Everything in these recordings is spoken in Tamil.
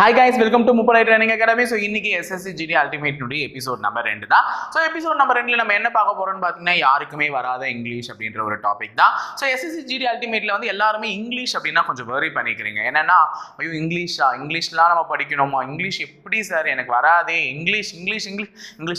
Hi guys, welcome to Muppalai Training Academy. So இன்னைக்கு SSC GD Ultimate னுடைய எபிசோட் நம்பர் 2 தான். ஸோ எபிசோட் நம்பர் 2ல நம்ம என்ன பார்க்க போறோம்னு பார்த்தீங்கன்னா யாருக்குமே வராத இங்கிலீஷ் அப்படின்ற ஒரு டாபிக் தான். ஸோ SSC GD Ultimateல வந்து எல்லாருமே இங்கிலீஷ் அப்படின்னா கொஞ்சம் வரி பண்ணிக்கிறீங்க. என்னன்னா ஐயோ இங்கிலீஷ்லாம் நம்ம படிக்கணுமா, இங்கிலீஷ் எப்படி சார் எனக்கு வராதே, இங்கிலீஷ்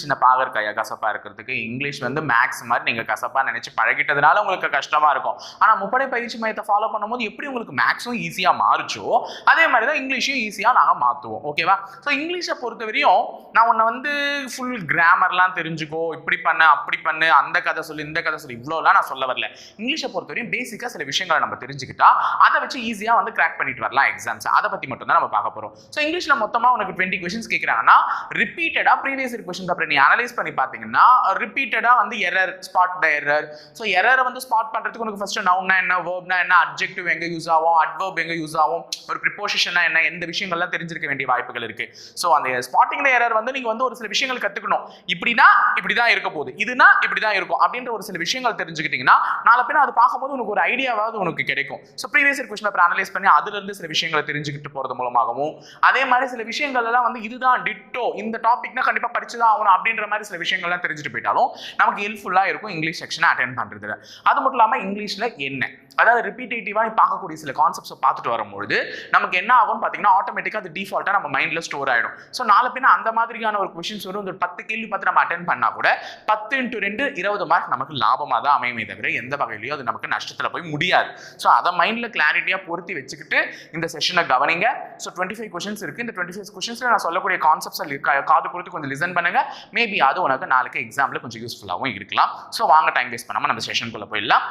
என்ன பாகற்காயா கசப்பா இருக்கிறதுக்கு, இங்கிலீஷ் வந்து மேக்ஸ் மாதிரி நீங்க கசப்பா நினைச்சு பழகிட்டதுனால உங்களுக்கு கஷ்டமா இருக்கும். ஆனா முப்படை பயிற்சி மையத்தை ஃபாலோ பண்ணும்போது எப்படி உங்களுக்கு மேக்ஸும் ஈஸியா மாறுச்சோ அதே மாதிரி தான் இங்கிலீஷும் ஈஸியா மாற்றுவோம். ஓகேவா? ஸோ இங்கிலீஷை பொறுத்தவரையும் நான் உன்னை வந்து ஃபுல் கிராமர்லாம் தெரிஞ்சுக்கோ, இப்படி பண்ண அப்படி பண்ணு, அந்த கதை சொல்லி இந்த கதை சொல்லி இவ்வளோலாம் நான் சொல்ல வரல. இங்கிலீஷை பொறுத்தவரையும் பேசிக்காக சில விஷயங்களை நம்ம தெரிஞ்சுக்கிட்டா அதை வச்சு ஈஸியாக வந்து கிராக் பண்ணிட்டு வரலாம் எக்ஸாம்ஸ். அதை பற்றி மட்டும் தான் நம்ம பார்க்க போகிறோம். ஸோ இங்கிலீஷில் மொத்தமாக உனக்கு 20 கொஸ்டின்ஸ் கேட்குறாங்கன்னா ரிப்பீட்டடாக ப்ரீவியஸ் இயர் கொஸ்டின்ஸ் அப்புறம் நீ அனலைஸ் பண்ணி பார்த்தீங்கன்னா ரிப்பீட்டடாக வந்து error, spot the error. So எரரை வந்து ஸ்பாட் பண்ணுறதுக்கு உனக்கு ஃபர்ஸ்ட் நவுன்னா என்ன, வேர்ப்னா என்ன, அட்ஜெக்டிவ் எங்கே யூஸ் ஆகும், அட்வர்ப் எங்கே யூஸ் ஆகும், ஒரு ப்ரிப்போசிஷனா என்ன, எந்த விஷயங்கள்லாம் தெரிஞ்சிருக்க வேண்டிய வாய்ப்புகள் இருக்கு. சோ அந்த ஸ்பாட்டிங் த எரர் வந்து நீங்க வந்து ஒரு சில விஷயங்கள் கத்துக்கணும். இப்படினா இப்படிதான் இருக்க போகுது, இதுனா இப்படிதான் இருக்கும் அப்படின்ற ஒரு சில விஷயங்கள் தெரிஞ்சுக்கிட்டீங்கன்னா நாளை பின்ன அது பார்க்கும்போது உனக்கு ஒரு ஐடியாவாவது உனக்கு கிடைக்கும். ஸோ ப்ரீவியஸ் இயர் கொஸ்டின் அப்புறம் அனலைஸ் பண்ணி அதுல இருந்து சில விஷயங்களை தெரிஞ்சுக்கிட்டு போறது மூலமாகவும் அதே மாதிரி சில விஷயங்கள் எல்லாம் வந்து இதுதான் டிட்டோ, இந்த டாபிக்னா கண்டிப்பா படிச்சுதான் ஆகணும் அப்படின்ற மாதிரி சில விஷயங்கள்லாம் தெரிஞ்சுட்டு போயிட்டாலும் நமக்கு ஹெல்ப்ஃபுல்லா இருக்கும் இங்கிலீஷ் செக்ஷனை அட்டென்ட் பண்றதுல. அது மட்டும் இல்லாம இங்கிலீஷ்ல என்ன, அதாவது ரிப்பீட்டேட்டிவா நீ பார்க்கக்கூடிய சில கான்செப்ட்ஸை பார்த்துட்டு வரும்போது நமக்கு என்ன ஆகும்னு பார்த்தீங்கன்னா ஆட்டோமேட்டிக்காக அது டிஃபால்ட்டாக நம்ம மைண்டில் ஸ்டோர் ஆகிடும். ஸோ நாலு பின்ன அந்த மாதிரியான ஒரு கொஸ்டின்ஸ் வரும். ஒரு 10 கேள்வி பார்த்து நம்ம அட்டென்ட் பண்ணால் கூட 10 × 2 20 மார்க் நமக்கு லாபமாக தான் அமையுமே தவிர எந்த வகையிலையும் அது நமக்கு நஷ்டத்தில் போய் முடியாது. ஸோ அதை மைண்டில் கிளாரிட்டியாக பொருத்தி வச்சுக்கிட்டு இந்த செஷனை கவனிங்க. ஸோ 25 கொஸ்டின்ஸ் இருக்குது. இந்த 25 கொஸ்டின்ஸில் நான் சொல்லக்கூடிய கான்செப்ட்ஸ் காது கொடுத்து கொஞ்சம் லிசன் பண்ணுங்க. மேபி அது உனக்கு நாளைக்கு எக்ஸாமில் கொஞ்சம் யூஸ்ஃபுல்லாகவும் இருக்கலாம். ஸோ வாங்க டைம் வேஸ்ட் பண்ணாமல் நம்ம செஷனுக்குள்ளே போயிடலாம்.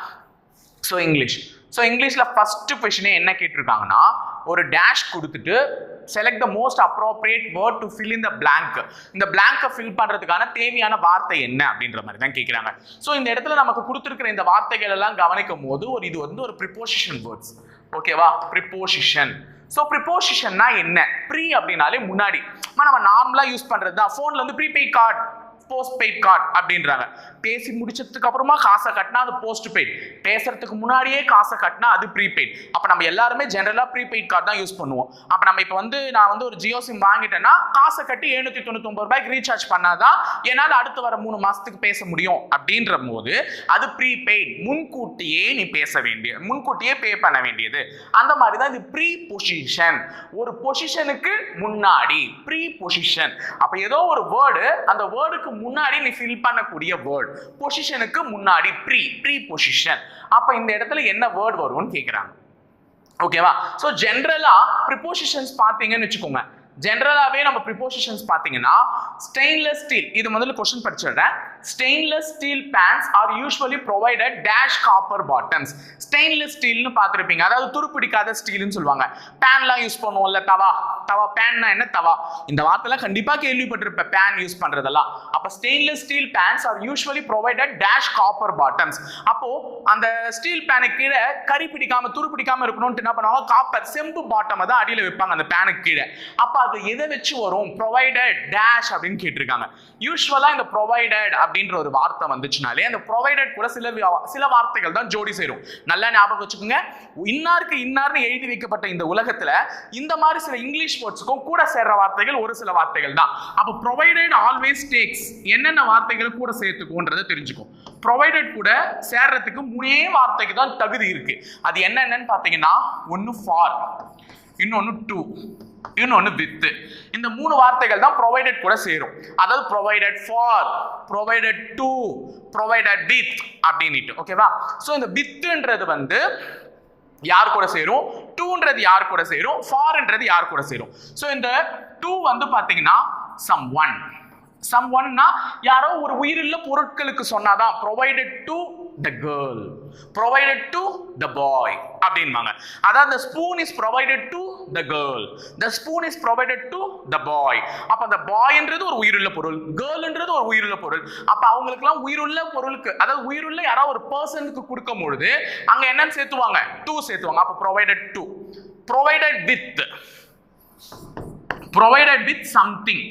ஸோ இங்கிலீஷில் ஃபர்ஸ்ட் கொஸ்டினே என்ன கேட்டிருக்காங்கன்னா ஒரு டேஷ் கொடுத்துட்டு select the most appropriate word to fill in the blank. இந்த பிளாங்கை ஃபில் பண்ணுறதுக்கான தேவையான வார்த்தை என்ன அப்படின்ற மாதிரி தான் கேட்குறாங்க. ஸோ இந்த இடத்துல நமக்கு கொடுத்துருக்கிற இந்த வார்த்தைகள் எல்லாம் கவனிக்கும் போது இது வந்து ஒரு ப்ரிப்போசிஷன் வேர்ட்ஸ். ஓகேவா? ப்ரிப்போசிஷன். ஸோ ப்ரிப்போசிஷன்னா என்ன? ப்ரீ அப்படின்னாலே முன்னாடி நம்ம நார்மலாக யூஸ் பண்ணுறது தான். ஃபோனில் வந்து prepaid card, post paid card அப்படின்றாங்க. பேசி முடிச்சதுக்கு அப்புறமா காசை கட்டினா அது போஸ்ட் பெய்ட், பேசுறதுக்கு முன்னாடியே காசை கட்டினா அது ப்ரீபெய்ட். அப்போ நம்ம எல்லாருமே ஜென்ரலா ப்ரீபெய்ட் கார்டு தான் யூஸ் பண்ணுவோம். அப்போ நம்ம இப்போ வந்து நான் வந்து ஒரு ஜியோ சிம் வாங்கிட்டேன்னா காசை கட்டி 799 ரூபாய்க்கு ரீசார்ஜ் பண்ணாதான் என்னால் அடுத்து வர 3 மாசத்துக்கு பேச முடியும் அப்படின்ற போது அது ப்ரீபெய்ட். முன்கூட்டியே நீ பேச வேண்டிய, முன்கூட்டியே பே பண்ண வேண்டியது. அந்த மாதிரி தான் இது ப்ரீ பொசிஷன். ஒரு பொசிஷனுக்கு முன்னாடி ப்ரீ பொசிஷன். அப்போ ஏதோ ஒரு வேர்டு, அந்த வேர்டுக்கு முன்னாடி நீ ஃபில் பண்ணக்கூடிய வேர்ட். பொசிஷனுக்கு முன்னாடி ப்ரீ பொசிஷன். அப்ப இந்த இடத்துல என்ன வேர்ட் வரும்னு கேக்குறாங்க. ஓகேவா? சோ ஜெனரலா ப்ரிபோசிஷன்ஸ் பாத்தீங்கன்னு வெச்சுக்கோங்க. ஜெனரலாவே நம்ம ப்ரிபோசிஷன்ஸ் பாத்தீங்கன்னா ஸ்டெயின்லெஸ் ஸ்டீல், இது முதல்ல क्वेश्चन படிச்சிடுறேன். Stainless steel pans are usually provided dash copper bottoms. Stainless ஸ்டீல்னு பார்த்துருப்பீங்க, அதாவது துருப்பிடிக்காத ஸ்டீல்னு சொல்லுவாங்க. பேன்லாம் யூஸ் பண்ணுவோம்ல, தவா பேன்னா என்ன, தவா. இந்த வார்த்தைலாம் கண்டிப்பா கேள்விப்பட்டிருப்பேன், பேன் யூஸ் பண்றதெல்லாம். அப்ப stainless steel pans are usually provided dash copper bottoms. அப்போ அந்த ஸ்டீல் பேனுக்கு கீழே கறி பிடிக்காம துரு பிடிக்காம இருக்கணும்னு என்ன பண்ணுவாங்க, காப்பர் செம்பு பாட்டம் தான் அடியில் வைப்பாங்க அந்த பேனுக்கு கீழே. அப்ப அது எதை வச்சு வரும், ப்ரொவைடட் டேஷ் அப்படின்னு கேட்டிருக்காங்க. யூசுவலா இந்த ப்ரொவைடட் அப்படின்ற ஒரு வார்த்தை வந்துச்சுனாலே அந்த ப்ரொவைடட் கூட சில வார்த்தைகள் தான் ஜோடி சேரும். நல்லா ஞாபகம் வச்சுக்கோங்க. இன்னாருக்கு இன்னார்னு எழுதி வைக்கப்பட்ட இந்த உலகத்துல இந்த மாதிரி சில இங்கிலீஷ் வேர்ட்ஸ்க்கும் கூட சேர்ற வார்த்தைகள் ஒரு சில வார்த்தைகள் தான். அப்ப ப்ரொவைடட் ஆல்வேஸ் டேக்ஸ் என்னென்ன வார்த்தைகள் கூட சேர்த்துக்கோன்றதை தெரிஞ்சுக்கும். ப்ரொவைடட் கூட சேர்றதுக்கு 3 வார்த்தைக்கு தான் தகுதி இருக்கு. அது என்னென்னு பாத்தீங்கன்னா ஒன்னு ஃபார், இன்னொன்னு டு, இன்னொன்னு வித். இந்த 3 வார்த்தைகள் தான் ப்ரொவைடட் கூட சேரும். அதாவது provided for, provided to, provided with அப்படின்னுட்டு. ஓகேவா? சோ இந்த வித்ன்றது வந்து யார் கூட சேரும், டூன்றது யார் கூட சேரும், ஃபார்ன்றது யார் கூட சேரும். சோ இந்த டூ வந்து பாத்தீங்கன்னா someone-னா யாரோ ஒரு உயிருள்ள பொருட்களுக்கு சொன்னாதான் provided to the girl, provided to the boy அப்படின்வாங்க. அதாவது the spoon is provided to the girl, the spoon is provided to the boy. அப்ப அந்த boyன்றது ஒரு உயிருள்ள பொருள், girlன்றது ஒரு உயிருள்ள பொருள். அப்ப அவங்களுக்குலாம் உயிருள்ள பொருளுக்கு, அதாவது உயிருள்ள யாரோ ஒரு பர்சனுக்கு கொடுக்கும் பொழுது அங்க என்னன்னு சேர்த்துவாங்க, to சேர்த்துவாங்க. அப்ப provided to, provided with something.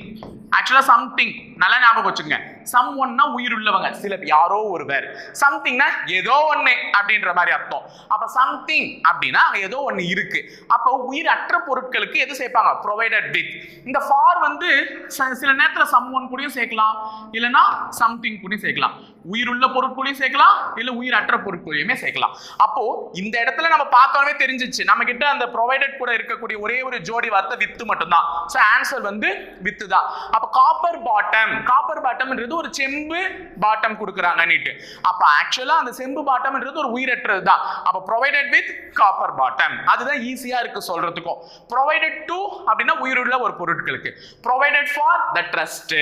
ஆக்சுவலா சம்திங் நல்லா ஞாபகம் வச்சுங்க. someoneனா உயிர் உள்ளவங்க, சில யாரோ ஒருவர். somethingனா ஏதோ ஒண்ணு அப்படின்ற மாதிரி அர்த்தம். அப்ப something அப்படின்னா அங்க ஏதோ ஒண்ணு இருக்கு. அப்ப உயிரற்ற பொருட்களுக்கு எது சேர்ப்பாங்க? provided with. இந்த for வந்து சில நேரத்துல someone கூடயும் சேர்க்கலாம், இல்லனா something கூடயும் சேர்க்கலாம். உயிருள்ள பொருட்களையும் சேர்க்கலாம், இல்ல உயிரற்ற பொருட்களையுமே சேர்க்கலாம். அப்போ இந்த இடத்துல நம்ம பார்த்தோமே தெரிஞ்சிச்சு, நம்ம கிட்ட அந்த ப்ரொவைடட் கூட இருக்கக்கூடிய ஒரே ஒரு ஜோடி வார்த்தை வித்து மட்டும்தான். சோ ஆன்சர் வந்து வித்து தான். அப்ப காப்பர் பாட்டம்ன்றது ஒரு செம்பு பாட்டம் கொடுக்குறாங்கன்னுட்டு. அப்ப ஆக்சுவலா அந்த செம்பு பாட்டம்ன்றது ஒரு உயிரற்றது தான். அப்ப ப்ரொவைடட் வித் காப்பர் பாட்டம், அதுதான் ஈஸியா இருக்கு சொல்றதுக்கும். ப்ரொவைடட் டு அப்படின்னா உயிருள்ள ஒரு பொருட்களுக்கு, ப்ரொவைடட் ஃபார் த ட்ரஸ்ட்,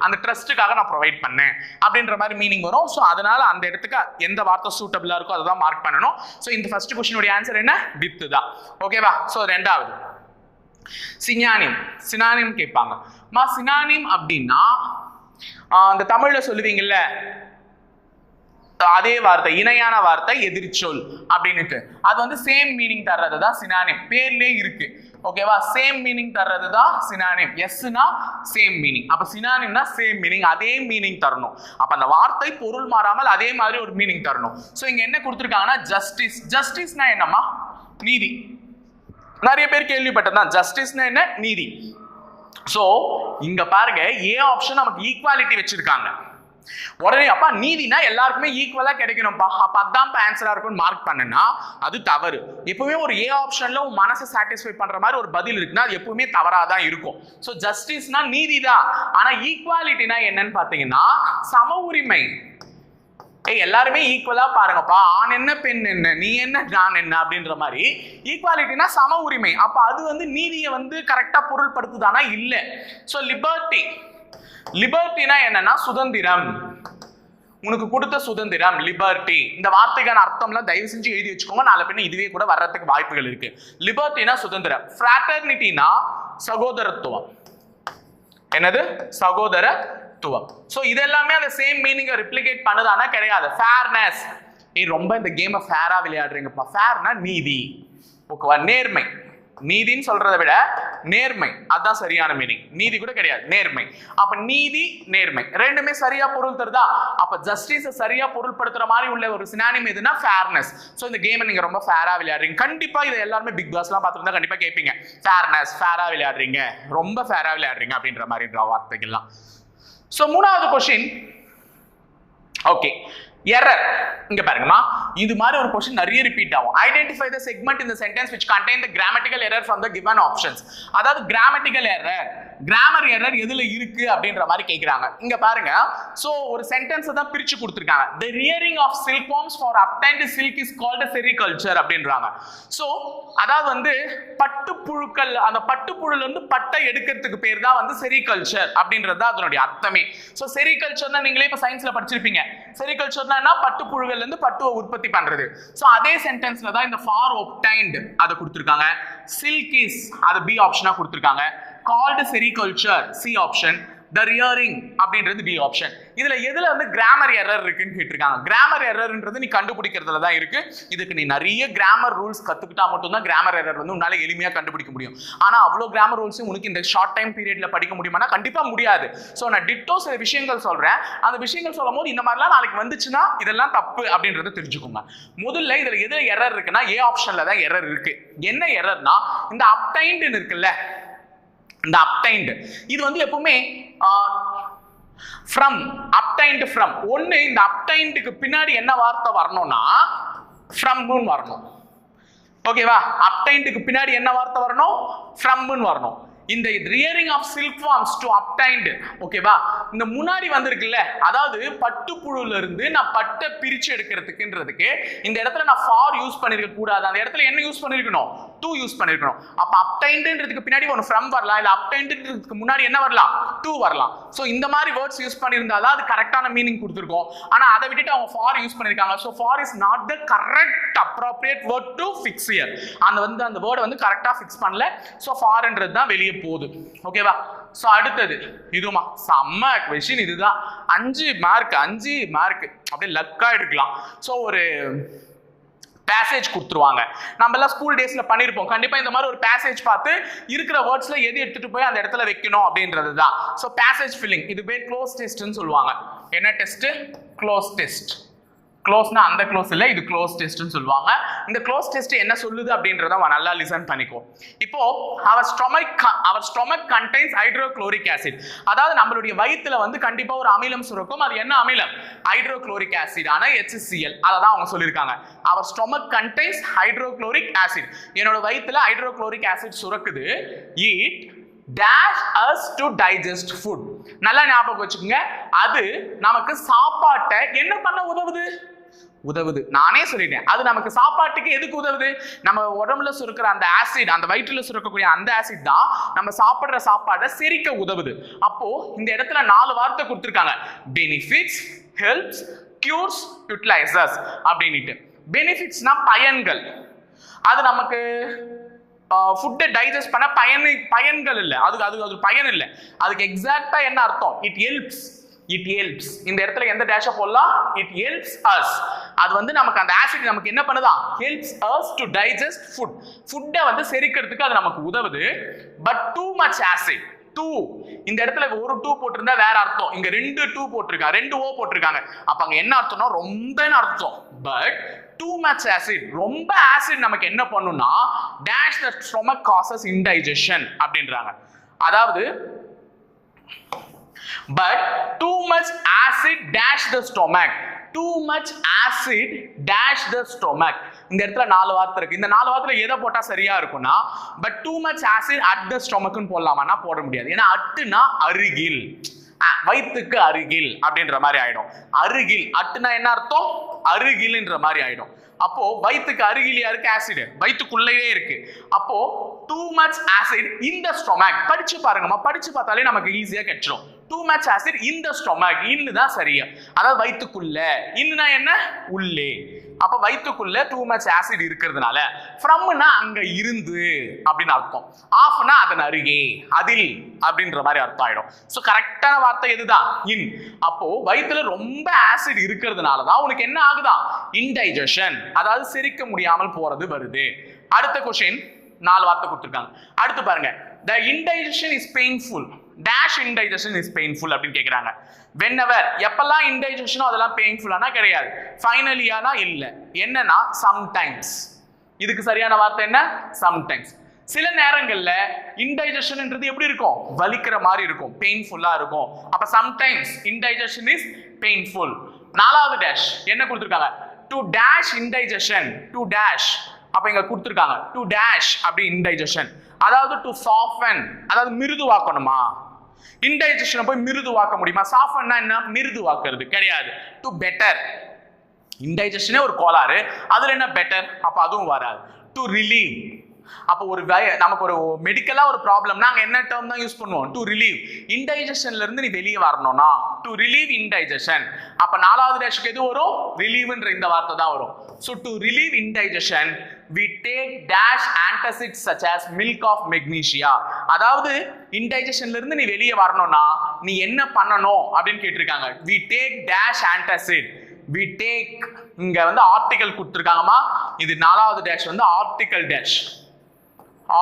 அந்த ட்ரஸ்ட்டுக்காக நான் ப்ரொவைட் பண்ணேன் அப்படின்ற மாதிரி மீனிங் வரும். சோ அதனால அந்த இடத்துக்கு எந்த வார்த்தை சூட்டபிளா இருக்கோ அதை தான் மார்க் பண்ணணும். சோ இந்த ஃபர்ஸ்ட் क्वेश्चन உடைய ஆன்சர் என்ன? வித் தான். ஓகேவா? சோ ரெண்டாவது சினானிம் கேட்பாங்க. சினானிம் அப்படின்னா அந்த தமிழ்ல சொல்லுவீங்கல்ல அதே வார்த்தை, இணையான வார்த்தை, எதிர்ச்சொல் அப்படின்னுட்டு, அது வந்து சேம் மீனிங் தர்றது தான் சினானிம். பேர்லயே இருக்கு. ஓகேவா? சேம் மீனிங் தர்றது தான் சினானிம். எஸ்னா சேம் மீனிங், அப்ப சினானிம்னா சேம் மீனிங், அதே மீனிங் தரணும். அப்ப அந்த வார்த்தை பொருள் மாறாமல் அதே மாதிரி ஒரு மீனிங் தரணும். சோ இங்க என்ன கொடுத்திருக்காங்கன்னா ஜஸ்டிஸ். ஜஸ்டிஸ்னா என்னமா? நீதி. நிறைய பேர் கேள்விப்பட்டதான். ஜஸ்டிஸ்னா என்ன? நீதி. சோ இங்க பாருங்க, ஏ ஆப்ஷன் நமக்கு ஈக்குவாலிட்டி வச்சிருக்காங்க. உடனே அப்பா நீதினா எல்லாருக்குமே ஈக்குவலா கிடைக்கணும்ப்பா, அப்ப அதான் ஆன்சரா இருக்கும்னு மார்க் பண்ணனா அது தவறு. எப்பவுமே ஒரு ஏ ஆப்ஷன்ல உன் மனசை சாட்டிஸ்ஃபை பண்ற மாதிரி ஒரு பதில் இருக்குன்னா அது எப்பவுமே தவறாதான் இருக்கும். சோ ஜஸ்டிஸ்னா நீதி தான். ஆனா ஈக்குவாலிட்டினா என்னன்னு பாத்தீங்கன்னா சம உரிமை. எல்லாருமே ஈக்குவலா பாருங்கப்பா, ஆண் என்ன பெண் என்ன, நீ என்ன நான் என்ன அப்படின்ற மாதிரி ஈக்குவாலிட்டினா சம உரிமை. அப்ப அது வந்து நீதியை வந்து கரெக்டா பொருள்படுத்துதானா? இல்ல. சோ லிபர்ட்டினா என்னன்னா சுதந்திரம், உனக்கு கொடுத்த சுதந்திரம், லிபர்ட்டி. இந்த வார்த்தைக்கான அர்த்தம்லாம் தயவு செஞ்சு எழுதி வச்சுக்கோங்க, நாளை பின்ன இதுவே கூட வர்றதுக்கு வாய்ப்புகள் இருக்கு. லிபர்ட்டினா சுதந்திரம். ஃப்ராட்டர்னிட்டினா சகோதரத்துவம். என்னது? சகோதரத்துவம். சோ இதெல்லாமே அந்த சேம் மீனிங்கை ரிப்ளிகேட் பண்ணுதானா? கிடையாது. ஃபேர்னஸ், ரொம்ப இந்த கேமை ஃபேரா விளையாடுறீங்கப்பா. ஃபேர்னா நீதி, ஓகேவா? நேர்மை. நீதின்னு சொல்றதை விட நேர்மை, அதான் சரியான மீனிங். நீதி கூட கிடையாது, நேர்மை. அப்ப நீதி நேர்மை ரெண்டுமே சரியா பொருள் தருதா? அப்ப ஜஸ்டிஸ் சரியா பொருள்படுத்துற மாதிரி உள்ள ஒரு சினானிம் எதுனா ஃபேர்னஸ். சோ இந்த கேமை நீங்க ரொம்ப ஃபேரா விளையாடுறீங்க. கண்டிப்பா இதை எல்லாருமே பிக் பாஸ்லாம் பார்த்துருந்தா கண்டிப்பா கேட்பீங்க, ஃபேர்னஸ், ஃபேரா விளையாடுறீங்க, ரொம்ப ஃபேரா விளையாடுறீங்க அப்படின்ற மாதிரி வார்த்தைகள்லாம். சோ மூணாவது क्वेश्चन. Okay, error. இங்க பாருங்கம்மா, இது மாதிரி ஒரு क्वेश्चन நிறைய ரிப்பீட் ஆகும். Identify the segment in the sentence which contain the grammatical error from the given options. அதாவது கிராமட்டிக்கல் எரர், கிராமர் எரர் எதுல இருக்கு அப்படின்ற மாதிரி கேக்குறாங்க. இங்க பாருங்க, சோ ஒரு சென்டென்ஸ் தான் பிரிச்சு கொடுத்திருக்காங்க. The rearing of silkworms for obtained silk is called a sericulture அப்படின்றாங்க. சோ அதாவது வந்து பட்டுப்புழுக்கள், அந்த பட்டுப்புழுல இருந்து பட்டை எடுக்கிறதுக்கு பேர் தான் வந்து செரிகல்ச்சர் அப்படின்றது அதனுடைய அர்த்தமே. சோ செரிகல்ச்சர்னா நீங்களே இப்ப சயின்ஸ்ல படிச்சிருப்பீங்க. செரிகல்ச்சர்னா என்ன? பட்டுப்புழுகள்ல இருந்து பட்டுவை உற்பத்தி பண்றது. சோ அதே சென்டென்ஸ்ல தான் இந்த ஃபார் obtained அத கொடுத்திருக்காங்க. silk is அது பி ஆப்ஷனா கொடுத்திருக்காங்க. called sericulture C option. the rearing அப்படின்றது டி ஆப்ஷன். இதுல எதுல வந்து கிராமர் எரர் இருக்குன்னு கேட்டிருக்காங்க. கிராமர் எரர்ன்றது நீ கண்டுபிடிக்கிறதுல தான் இருக்கு. இதுக்கு நீ நிறைய கிராமர் ரூல்ஸ் கத்துக்கிட்டா மட்டும் தான் கிராமர் எரர் வந்து உன்னால எளிமையா கண்டுபிடிக்க முடியும். ஆனா அவ்வளவு கிராமர் ரூல்ஸ் உனக்கு இந்த ஷார்ட் டைம் பீரியட்ல படிக்க முடியுமானா கண்டிப்பா முடியாது. சோ நான் டிட்டோ சில விஷயங்கள் சொல்றேன். அந்த விஷயங்கள் சொல்லும் போது இந்த மாதிரிலாம் நாளைக்கு வந்துச்சுன்னா இதெல்லாம் தப்பு அப்படின்றத தெரிஞ்சுக்கோங்க. முதல்ல இதுல எதுல எரர் இருக்குன்னா ஏ ஆப்ஷன்ல தான் எரர் இருக்கு. என்ன எரர்னா இந்த obtained இருக்குல்ல, இந்த obtained இது வந்து எப்பவுமே from, obtained from. ஒன்னு இந்த obtainedக்கு பின்னாடி என்ன வார்த்தை வரணும்னா from னு வரணும். ஓகேவா? obtainedக்கு பின்னாடி என்ன வார்த்தை வரணும்? from னு வரணும். இந்த rearing of silkworms to obtained, ஓகேவா? இந்த முன்னாடி வந்திருக்குல்ல, அதாவது பட்டுப்புழுல இருந்து நான் பட்டை பிரிச்சு எடுக்கிறதுக்குன்றதுக்கு இந்த இடத்துல நான் for யூஸ் பண்ணிருக்க கூடாது. அந்த இடத்துல என்ன யூஸ் பண்ணிருக்கணும்? to யூஸ் பண்ணிருக்கணும். அப்ப obtainedன்றதுக்கு பின்னாடி ஒரு from வரலாம், இல்ல obtainedன்றதுக்கு முன்னாடி என்ன வரலாம்? to வரலாம். சோ இந்த மாதிரி வேர்ட்ஸ் யூஸ் பண்ணிருந்தாதான் அது கரெக்டான மீனிங் கொடுத்திருக்கும். ஆனா அதை விட்டுட்டு அவங்க for யூஸ் பண்ணிருக்காங்க. So for is not the correct appropriate word to fix here. அந்த வேர்ட் வந்து கரெக்டா ஃபிக்ஸ் பண்ணல. சோ forன்றது தான் வெளியே போகுது. ஓகேவா? சோ அடுத்தது இதுமா செம்ம क्वेश्चन. இதுதான் 5 மார்க் அப்படியே லக்கா எடுக்கலாம். சோ ஒரு பேசேஜ் கொடுத்துருவாங்க. நம்ம எல்லாம் ஸ்கூல் டேஸ்ல பண்ணிருப்போம். கண்டிப்பா இந்த மாதிரி ஒரு பேசேஜ் பார்த்து இருக்கிற வேர்ட்ஸ்ல எது எடுத்துட்டு போய் அந்த இடத்துல வைக்கணும் அப்படின்றது தான். ஸோ பேசேஜ் ஃபில்லிங், இது பேர் க்ளோஸ் டெஸ்ட்னு சொல்லுவாங்க. என்ன டெஸ்ட்? Close test. க்ளோஸ்னா அந்த க்ளோஸ் இல்லை, இது க்ளோஸ் டெஸ்ட்னு சொல்லுவாங்க. இந்த க்ளோஸ் டெஸ்ட் என்ன சொல்லுது அப்படின்றத நல்லா லிசன் பண்ணிக்கோ. இப்போ our stomach contains hydrochloric acid. அதாவது நம்மளுடைய வயித்துல வந்து கண்டிப்பா ஒரு அமிலம் சுரக்கும். அது என்ன அமிலம்? ஹைட்ரோக்ளோரிக் ஆசிட் ஆன HCl. அததான் அவங்க சொல்லியிருக்காங்க. our stomach contains hydrochloric acid. என்னோட வயித்துல ஹைட்ரோக்ளோரிக் ஆசிட் சுரக்குது. It dash us to digest food. நல்லா ஞாபகம் வச்சுக்கோங்க. அது நமக்கு சாப்பாட்டை என்ன பண்ண உதவுது. நானே சொல்லிட்டேன். அது நமக்கு சாப்பாட்டுக்கு எதுக்கு உதவுது? நம்ம உடம்புல சுரக்கிற அந்த ஆசிட், அந்த வயிற்றுல சுரக்கக்கூடிய அந்த ஆசிட் தான் நம்ம சாப்பிடுற சாப்பாட்டை செரிக்க உதவுது. அப்போ இந்த இடத்துல 4 வார்த்தை கொடுத்திருக்காங்க. பெனிஃபிட்ஸ், ஹெல்ப்ஸ், கியூர்ஸ், யூட்டிலைசர்ஸ் அப்படின்னுட்டு. பெனிஃபிட்ஸ்னா பயன்கள். அது நமக்கு ஃபுட்டை டைஜஸ்ட் பண்ண பயன்கள் இல்லை. அது பயன் இல்லை. அதுக்கு எக்ஸாக்டா என்ன அர்த்தம்? It helps. இந்த இடத்துல எந்த டேஷ போடலாம்? It helps as. அது வந்து நமக்கு அந்த ஆசிட் நமக்கு என்ன பண்ணுதா? Helps us to digest food. ஃபுட்டை வந்து செரிக்கிறதுக்கு அது நமக்கு உதவுது. பட் டூ மச் ஆசிட், இந்த இடத்துல ஒரு 2 போட்டிருந்தா வேற அர்த்தம். இங்க 2 2 போட்டிருக்காங்க, 2 O போட்டிருக்காங்க. அப்ப அங்க என்ன அர்த்தம்னா ரொம்பன்னு அர்த்தம். பட் too much acid, ரொம்ப ஆசிட் நமக்கு என்ன பண்ணும்னா dash the stomach causes indigestion அப்படின்றாங்க. அதாவது but too much acid dash the stomach. too much acid dash the stomach. இந்த இடத்துல 4 வார்த்தை இருக்கு. இந்த 4 வார்த்தையில எதை போட்டா சரியா இருக்கும்னா but too much acid at the stomach னு போடலாமான்னா போட முடியாது. ஏன்னா அட்டுனா அருகில், வயிற்றுக்கு அருகில் அப்படின்ற மாதிரி ஆயிடும். அருகில், அட்டுனா என்ன அர்த்தம்? அருகில்ன்ற மாதிரி ஆயிடும். அப்போ வயிற்றுக்கு அருகிலேயா இருக்கு ஆசிட்? வயிற்றுக்குள்ளேயே இருக்கு. அப்போ too much acid in the stomach. படிச்சு பாருங்கம்மா, படிச்சு பார்த்தாலே நமக்கு ஈஸியா கிடைச்சிடும். too much acid in the stomach. இன்னு தான் சரியா. அதாவது வயிற்றுக்குள்ள. இன்னுனா என்ன? உள்ளே. அப்ப வயிற்றுக்குள்ள too much acid இருக்கிறதுனால fromனா அங்க இருந்து அப்படின்னு அர்த்தம். ஆஃப்னா அதன் அருகே, அதில் அப்படின்ற மாதிரி அர்த்தம் ஆயிடும். சோ கரெக்டான வார்த்தை எதுதான்? இன். அப்போ வயிற்றுல ரொம்ப ஆசிட் இருக்கிறதுனால தான் உனக்கு என்ன ஆகுதா? இன்டைஜஷன், அதாவது செரிக்க முடியாமல் போறது வருது. அடுத்த क्वेश्चन 4 வார்த்தை கொடுத்திருக்காங்க. அடுத்து பாருங்க. The indigestion is painful. Dash indigestion is painful அப்படின்னு கேக்குறாங்க. whenever, எப்பெல்லாம் indigestion அதெல்லாம் painful ஆனா கிடையாது. finally ஆனா இல்ல. என்னன்னா sometimes. இதுக்கு சரியான வார்த்தை என்ன? sometimes. சில நேரங்கள்ல indigestionன்றது எப்படி இருக்கும்? வலிக்கிற மாதிரி இருக்கும், பெயின்ஃபுல்லா இருக்கும். அப்ப sometimes indigestion is painful. 4வது dash என்ன கொடுத்திருக்காங்க? to dash indigestion. to dash அப்ப இங்க கொடுத்திருக்காங்க to dash அப்படி indigestion. அதாவது to soften, அதாவது மிருதுவாக்கணுமா? இன்டைஜஷனை போய் மிருதுவாக்க முடியுமா? சாஃப்ட்னா என்ன? மிருதுவாக்குறது கிடையாது. to better. இன்டைஜஷனே ஒரு கோளாறு, அதுல என்ன பெட்டர்? அப்ப அதுவும் வராது. to relieve. அப்போ ஒரு நமக்கு ஒரு மெடிக்கலா ஒரு ப்ராப்ளம்னா அங்க என்ன டேர்ம் தான் யூஸ் பண்ணுவோம்? to relieve. இன்டைஜஷன்ல இருந்து நீ வெளியே வரணும்னா to relieve indigestion. அப்ப 4வது டேஷ்க்கு எது வரும்? ரிலீவ்ன்ற இந்த வார்த்தை தான் வரும். so to relieve indigestion we take dash antacids such as milk of magnesia. அதாவது இன்டைஜஷன்ல இருந்து நீ வெளியே வரணும்னா நீ என்ன பண்ணணும் அப்படின்னு கேட்டிருக்காங்க. we take dash antacid. we take, இங்க வந்து ஆர்டிகல் கொடுத்திருக்காங்கமா. இது 4வது டேஷ் வந்து ஆர்டிகல் டேஷ்.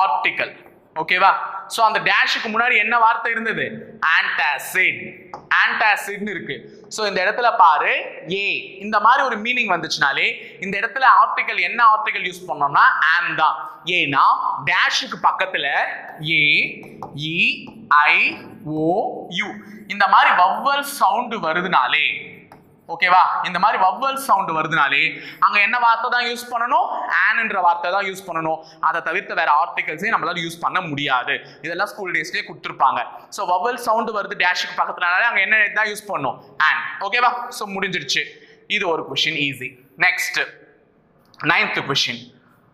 ஆர்டிகல். ஓகேவா? சோ அந்த டேஷுக்கு முன்னாடி என்ன வார்த்தை இருந்தது? antacid. antacid இருக்கு. சோ இந்த இடத்துல பாரு ஏ, இந்த மாதிரி ஒரு மீனிங் வந்துச்சுனாலே இந்த இடத்துல ஆர்டிகல் என்ன ஆர்டிகல் யூஸ் பண்ணோம்னா am தான். ஏனா டேஷுக்கு பக்கத்துல ஏ, இ, ஐ, ஓ, யூ இந்த மாதிரி வவ்வல் சவுண்ட் வருதுனாலே, ஓகேவா, இந்த மாதிரி வவ்வல் சவுண்ட் வருதுனாலே அங்க என்ன வார்த்தை தான் யூஸ் பண்ணணும்? ஆன்ன்ற வார்த்தை தான் யூஸ் பண்ணணும். அதை தவிர்த்து வேற ஆர்டிகல்ஸே நம்மளால யூஸ் பண்ண முடியாது. இதெல்லாம் ஸ்கூல் டேஸ்லயே கொடுத்துருப்பாங்க. ஸோ வவ்வல் சவுண்ட் வருது டேஷுக்கு பக்கத்துலனாலே அங்க என்ன தான் யூஸ் பண்ணணும்? ஆன். ஓகேவா? ஸோ முடிஞ்சிருச்சு. இது ஒரு question easy. Next 9th question.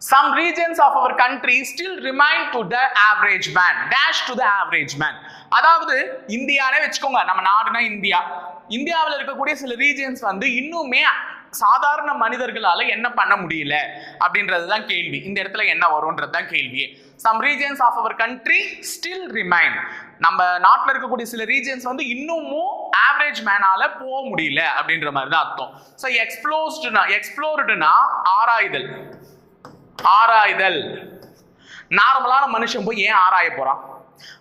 Some regions of our country still remain to the average man. Dash to the average man. அதாவது இந்தியாவே வச்சுக்கோங்க, நம்ம நாடுனா இந்தியா. இந்தியாவில் இருக்கக்கூடிய சில ரீஜன்ஸ் வந்து இன்னுமே சாதாரண மனிதர்களால என்ன பண்ண முடியல அப்படின்றது தான் கேள்வி. இந்த இடத்துல என்ன வரும்ன்றது தான் கேள்வி. Some regions of our country still remain. நம்ம நாட்டில் இருக்கக்கூடிய சில ரீஜன்ஸ் வந்து இன்னமும் ஆவரேஜ் மேனால போக முடியல அப்படின்ற மாதிரி தான் அர்த்தம். ஸோ எக்ஸ்ப்ளோர்டுனா ஆராய்தல். ஆராய்தல் நார்மலான மனுஷன் போய் ஏன் ஆராய போறான்?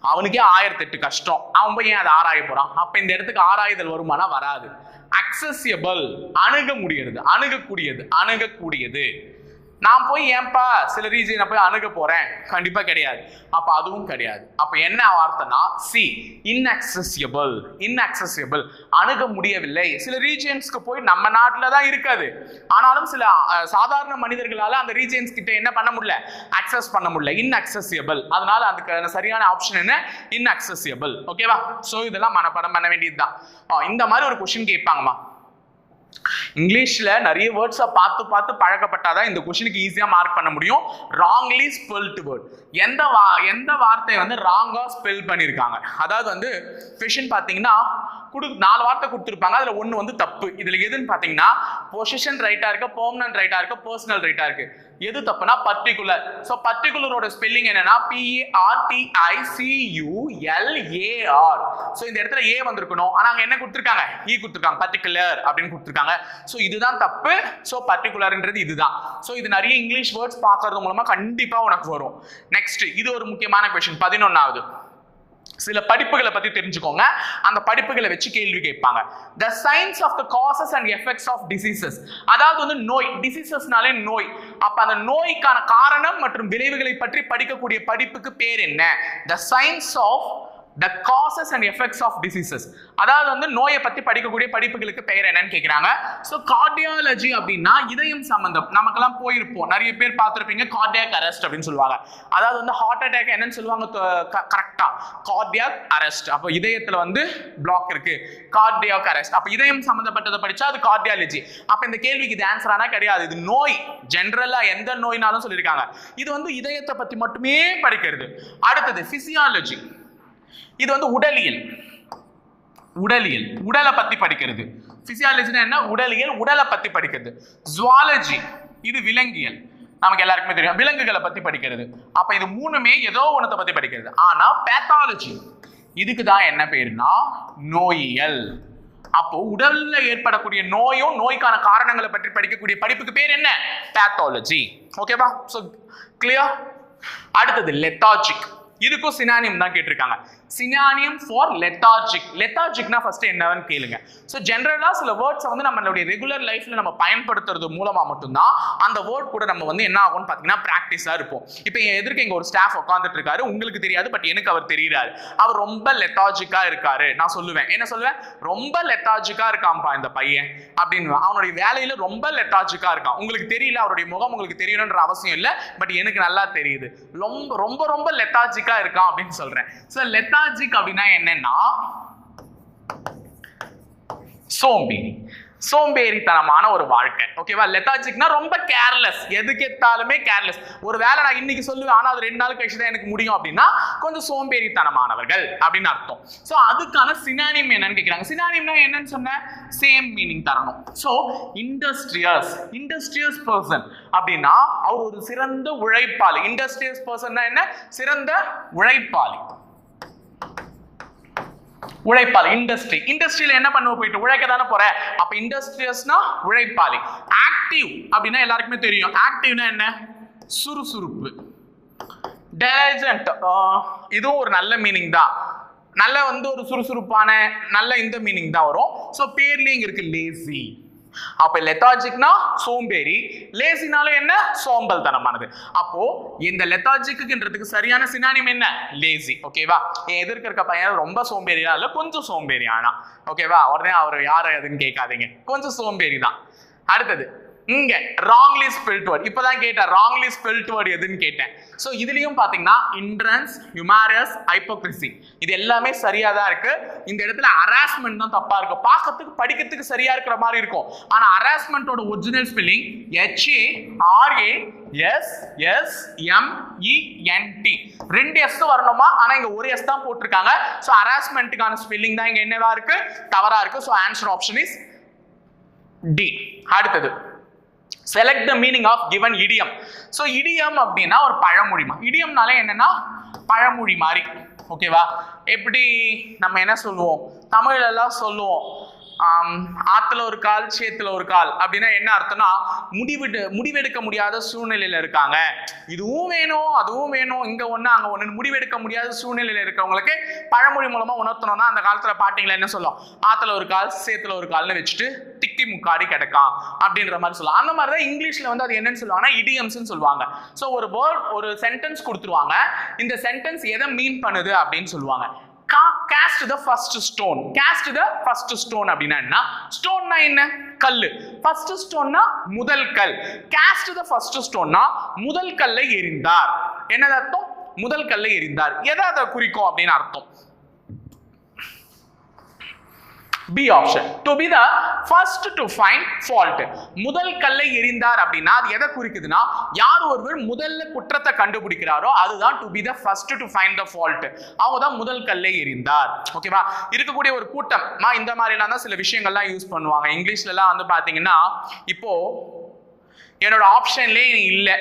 அவனுக்கே 1008 கஷ்டம், அவன் போய் ஏன் அதை ஆராய போறான்? அப்ப இந்த இடத்துக்கு ஆராய்தல் வருமானா வராது. அக்சசியபிள் அணுக முடியாது, அணுகக்கூடியது. நான் போய் ஏன்பா சில ரீஜனை போய் அணுக போறேன்? கண்டிப்பா கிடையாது. அப்ப அதுவும் கிடையாது. அப்ப என்ன வார்த்தைனா சி, இன்அக்சசியபிள் அணுக முடியவில்லை. சில ரீஜியன்ஸ்க்கு போய் நம்ம நாட்டில தான் இருக்காது, ஆனாலும் சில சாதாரண மனிதர்களால அந்த ரீஜியன்ஸ் கிட்ட என்ன பண்ண முடியல, அக்சஸ் பண்ண முடியல, இன்அக்சசியபிள். அதனால அதுக்கு சரியான ஆப்ஷன் என்ன, இன்அக்சசியபிள். ஓகேவா? சோ இதெல்லாம் மனப்பாடம் பண்ண வேண்டியதுதான். இந்த மாதிரி ஒரு கொஸ்டின் கேட்பாங்கம்மா. இங்கிலீஷ்ல நிறைய வேர்ட்ஸை பார்த்து பழக்கப்பட்டாதான் இந்த கொஸ்டினுக்கு ஈஸியா மார்க் பண்ண முடியும். ராங்லி ஸ்பெல்ட் வேர்ட், எந்த வார்த்தையை வந்து ராங்கா ஸ்பெல் பண்ணிருக்காங்க. அதாவது வந்து கொஸ்டின் பாத்தீங்கன்னா 4 வார்த்தை கொடுத்துருப்பாங்க, அதுல ஒண்ணு வந்து தப்பு. இதுல எதுன்னு பாத்தீங்கன்னா பொசிஷன் ரைட்டா இருக்கு, பெர்மனன்ட் ரைட்டா இருக்கு, பர்சனல் ரைட்டா இருக்கு. எது தப்புனா பர்டிகுலர். சோ பர்டிகுலரோட ஸ்பெல்லிங் என்னன்னா PARTICULAR. சோ இந்த இடத்துல ஏ வந்திருக்கணும், ஆனா அங்க என்ன கொடுத்திருக்காங்க, ஈ கொடுத்திருக்காங்க, பர்டிகுலர் அப்படின்னு கொடுத்திருக்காங்க. சோ இதுதான் தப்பு. சோ பர்டிகுலர்ன்றது இதுதான். சோ இது நிறைய இங்கிலீஷ் வேர்ட்ஸ் பார்க்கறது மூலமா கண்டிப்பா உனக்கு வரும். நெக்ஸ்ட் இது ஒரு முக்கியமான क्वेश्चन 11வது. சில படிப்புகளை பத்தி தெரிஞ்சுக்கோங்க, அந்த படிப்புகளை வச்சு கேள்வி கேட்பாங்க. The science of the causes and effects of diseases. அதாவது வந்து நோய், டிசீசஸ்னாலே நோய். அப்ப அந்த நோய்க்கான காரணம் மற்றும் விளைவுகளை பற்றி படிக்கக்கூடிய படிப்புக்கு பேர் என்ன? The science of the causes and effects of diseases. அதாவது வந்து நோயை பத்தி படிக்கக்கூடிய படிப்புகளுக்கு பெயர் என்னன்னு கேக்குறாங்க. சோ கார்டியாலஜி அப்படின்னா இதயம் சம்பந்தம். நமக்கெல்லாம் போயிருப்போம், நிறைய பேர் பார்த்திருப்பீங்க கார்டியாக் அரெஸ்ட் அப்படின்னு சொல்லுவாங்க. அதாவது வந்து ஹார்ட் அட்டாக் என்னன்னு சொல்லுவாங்க கரெக்டா, கார்டியாக் அரெஸ்ட். அப்போ இதயத்துல வந்து பிளாக் இருக்கு, கார்டியாக் அரெஸ்ட். அப்ப இதயம் சம்பந்தப்பட்டதை படிச்சா அது கார்டியாலஜி. அப்ப இந்த கேள்விக்கு இது ஆன்சர் ஆனா கிடையாது. இது நோய், ஜெனரலா எந்த நோய்னாலும் சொல்லியிருக்காங்க. இது வந்து இதயத்தை பத்தி மட்டுமே படிக்கிறது. அடுத்தது பிசியாலஜி, இது வந்து உடலியல், உடலை பத்தி படிக்கிறது. பிசியாலஜினா என்ன, உடலியல், உடலை பத்தி படிக்கிறது. ஜுவாலஜி இது விலங்கியல், நமக்கு எல்லாருக்குமே தெரியும், விலங்குகளை பத்தி படிக்கிறது. அப்ப இது மூணுமே ஏதோ ஒன்னத்தை பத்தி படிக்கிறது. ஆனா பேத்தாலஜி இதுக்கு தான் என்ன பேருனா நோயியல். அப்போ உடல்ல ஏற்படக்கூடிய நோயும் நோய்க்கான காரணங்களை பற்றி படிக்கக்கூடிய படிப்புக்கு பேர் என்ன, பேத்தாலஜி. ஓகேவா? So clear. அடுத்தது லெத்தார்ஜிக், இதுக்கும் சினானியம் தான் கேட்டிருக்காங்க. Synonym for lethargic. லெத்தார்ஜிக்னா ஃபர்ஸ்ட் என்னன்னு கேளுங்க. ஸோ ஜென்ரலா சில வேர்ட்ஸை வந்து நம்மளுடைய ரெகுலர் லைஃப்ல நம்ம பயன்படுத்துறது மூலமா மட்டும்தான் அந்த வேர்ட் கூட நம்ம வந்து என்ன ஆகும்னு பார்த்தீங்கன்னா ப்ராக்டிஸா இருப்போம். இப்போ எதிர்க்க இங்க ஒரு ஸ்டாஃப் உட்காந்துட்டு இருக்காரு, உங்களுக்கு தெரியாது, பட் எனக்கு அவர் தெரியுறாரு. அவர் ரொம்ப லெத்தார்ஜிக்கா இருக்காரு. நான் சொல்லுவேன், என்ன சொல்லுவேன், ரொம்ப லெத்தார்ஜிக்கா இருக்கான்ப்பா இந்த பையன் அப்படின்னு. அவனுடைய வேலையில ரொம்ப லெத்தார்ஜிக்கா இருக்கான். உங்களுக்கு தெரியல, அவருடைய முகம் உங்களுக்கு தெரியணுன்ற அவசியம் இல்லை, பட் எனக்கு நல்லா தெரியுது, ரொம்ப ரொம்ப லெத்தார்ஜிக்கா இருக்கான் அப்படின்னு சொல்றேன். ஸோ லெத்தார்ஜிக் அப்படின்னா என்னன்னா சோம்பேறித்தனமான ஒரு வாழ்க்கை. ஓகேவா? லெத்தார்ஜிக்னா ரொம்ப கேர்லெஸ், எதுக்கு எடுத்தாலுமே கேர்லெஸ். ஒரு வேலை நான் இன்னைக்கு சொல்லுவேன், ஆனா அது 2 நாள் கழிச்சு தான் எனக்கு முடியும் அப்படின்னா கொஞ்சம் சோம்பேறித்தனமானவர்கள் அப்படின்னு அர்த்தம். சோ அதுக்கான சினானியம் என்னன்னு கேக்குறாங்க. சினானியம்னா என்னன்னு சொன்ன சேம் மீனிங் தரணும். சோ இண்டஸ்ட்ரியஸ் பர்சன் அப்படின்னா அவர் ஒரு சிறந்த உழைப்பாளி. இண்டஸ்ட்ரியஸ் பர்சன்னா என்ன, சிறந்த உழைப்பாளி. இண்டஸ்ட்ரியில என்ன பண்ணுவ, போயிட்டு உழைக்க தானே போற. அப்ப இண்டஸ்ட்ரியஸ்னா உழைப்பாளி. ஆக்டிவ் அப்படின்னா எல்லாருக்குமே தெரியும், ஆக்டிவ்னா என்ன, சுறுசுறுப்பு. டெலிஜென்ட் இதுவும் ஒரு நல்ல மீனிங் தான், நல்ல வந்து ஒரு சுறுசுறுப்பான நல்ல இந்த மீனிங் தான் வரும். சோ பேர்லயே இங்க இருக்கு லேசி. அப்ப லெத்தார்ஜிக்னா சோம்பேறி, லேசினாலும் என்ன, சோம்பல் தனமானது. அப்போ இந்த லெத்தார்ஜிக்குன்றதுக்கு சரியான சினானியம் என்ன, லேசி. ஓகேவா? எதிர்க்க இருக்க பையன் ரொம்ப சோம்பேறியா இல்ல, கொஞ்சம் சோம்பேறி. ஆனா ஓகேவா, உடனே அவர் யாரு அதுன்னு கேட்காதீங்க, கொஞ்சம் சோம்பேறி தான். அடுத்தது இங்க ராங்லி ஸ்பெல்ட் வேர்ட். இப்பதான் கேட்டேன் ராங்லி ஸ்பெல்ட் வேர்ட் எதுன்னு கேட்டேன். சோ இதுலயும் பாத்தீங்கன்னா இன்ட்ரன்ஸ், ஹியூமாரஸ், ஹைப்போக்ரிசி இது எல்லாமே சரியா தான் இருக்கு. இந்த இடத்துல ஹராஸ்மெண்ட் தான் தப்பா இருக்கு. பார்க்கிறதுக்கு படிக்கிறதுக்கு சரியா இருக்கிற மாதிரி இருக்கும், ஆனா ஹராஸ்மெண்டோட ஒரிஜினல் ஸ்பெல்லிங் HARASSMENT. 2 S வரணுமா, ஆனா இங்க ஒரு S தான் போட்டிருக்காங்க. சோ ஹராஸ்மெண்ட்டுக்கான ஸ்பெல்லிங் தான் இங்க என்னவா இருக்கு, தவறா இருக்கு. So answer option is D. அடுத்தது select the meaning of given idiom. So idiom அப்படின்னா ஒரு பழமொழிமா. இடியம்னாலே என்னன்னா பழமொழி மாதிரி. ஓகேவா? எப்படி நம்ம என்ன சொல்லுவோம், தமிழ்ல எல்லாம் சொல்லுவோம், ஆத்துல ஒரு கால் சேத்துல ஒரு கால் அப்படின்னா என்ன அர்த்தம்னா முடிவெடுக்க முடியாத சூழ்நிலையில இருக்காங்க, இதுவும் வேணும் அதுவும் வேணும், இங்க ஒண்ணு அங்க ஒண்ணு முடிவெடுக்க முடியாத சூழ்நிலையில இருக்கவங்களுக்கு பழமொழி மூலமா உணர்த்தணும்னா அந்த காலத்துல பாட்டிங்களா என்ன சொல்லும், ஆத்துல ஒரு கால் சேத்துல ஒரு கால்னு வச்சுட்டு திக்கி முக்காடி கிடக்கான் அப்படின்ற மாதிரி சொல்லலாம். அந்த மாதிரிதான் இங்கிலீஷ்ல வந்து அது என்னன்னு சொல்லுவாங்கன்னா இடியம்ஸ்னு சொல்லுவாங்க. ஸோ ஒரு வேர்ட் ஒரு சென்டென்ஸ் கொடுத்துருவாங்க, இந்த சென்டென்ஸ் எதை மீன் பண்ணுது அப்படின்னு சொல்லுவாங்க. cast the first stone. cast the first stone அப்படினா என்ன? stone னா என்ன? கல்லு. first stone னா முதல் கல். cast the first stone னா முதல் கல்லை எறிந்தார். என்னது அர்த்தம்? முதல் கல்லை எறிந்தார். எதை அதை குறிக்கும் அப்படின்னு அர்த்தம். B option. To be the first to find fault. முதல் கல்லை எறிந்தார் அப்படின்னா அது எதை குறிக்குதுன்னா யார் ஒருவர் முதல்ல குற்றத்தை கண்டுபிடிக்கிறாரோ அதுதான் to be the first to find the fault. அவங்க தான் முதல் கல்லை எறிந்தார். ஓகேவா? இருக்கக்கூடிய ஒரு கூட்டம் இந்த மாதிரிலாம் தான் சில விஷயங்கள்லாம் யூஸ் பண்ணுவாங்க. இங்கிலீஷ்ல எல்லாம் வந்து பாத்தீங்கன்னா இப்போ என்னோட ஆப்ஷன்லேயே இல்லை,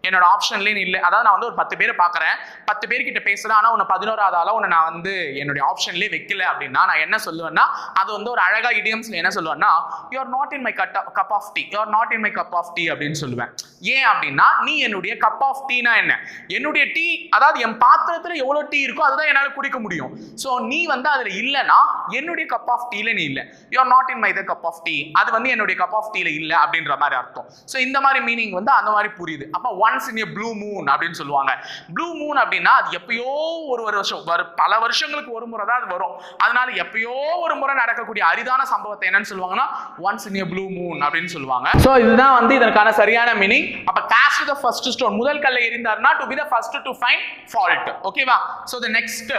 என்னோட ஆப்ஷன்லேயும் இல்லை, அதாவது நான் வந்து ஒரு 10 பேரை பார்க்குறேன், 10 பேர்கிட்ட பேசுகிறேன், ஆனால் உன்னை 11வது ஆளா உன்னை நான் வந்து என்னுடைய ஆப்ஷன்லேயே வைக்கல அப்படின்னா நான் என்ன சொல்லுவேன்னா அது வந்து ஒரு அழகா இடியம்ஸ்ல என்ன சொல்லுவேன்னா you are not in my cup of tea, you are not in my cup of tea அப்படின்னு சொல்லுவேன். ஏன் அப்படின்னா நீ என்னுடைய கப் ஆஃப் டீனா என்ன, என்னுடைய டீ அதாவது என் பாத்திரத்தில் எவ்வளோ டீ இருக்கோ அதுதான் என்னால் குடிக்க முடியும். ஸோ நீ வந்து அதில் இல்லைன்னா என்னுடைய கப் ஆஃப் டீல நீ இல்லை, you are not in my the cup of tea, அது வந்து என்னுடைய கப் ஆஃப் டீல இல்லை அப்படின்ற மாதிரி அர்த்தம். ஸோ இந்த மாதிரி மீனிங் வந்து அந்த மாதிரி புரியுது. அப்போ once in a blue moon அப்படின்னு சொல்லுவாங்க. ப்ளூ மூன் அப்படின்னா அது எப்பயோ ஒரு வருஷம் பல வருஷங்களுக்கு ஒரு முறை தான் அது வரும். அதனால எப்பயோ ஒரு முறை நடக்கக்கூடிய அரிதான சம்பவத்தை என்னன்னு சொல்லுவாங்கன்னா once in a blue moon அப்படின்னு சொல்லுவாங்க. சோ இதுதான் வந்து இதற்கான சரியான மீனிங். அப்ப cast the first stone முதல் கல்லை எறிந்தார்னா to be the first to find fault. ஓகேவா? சோ the next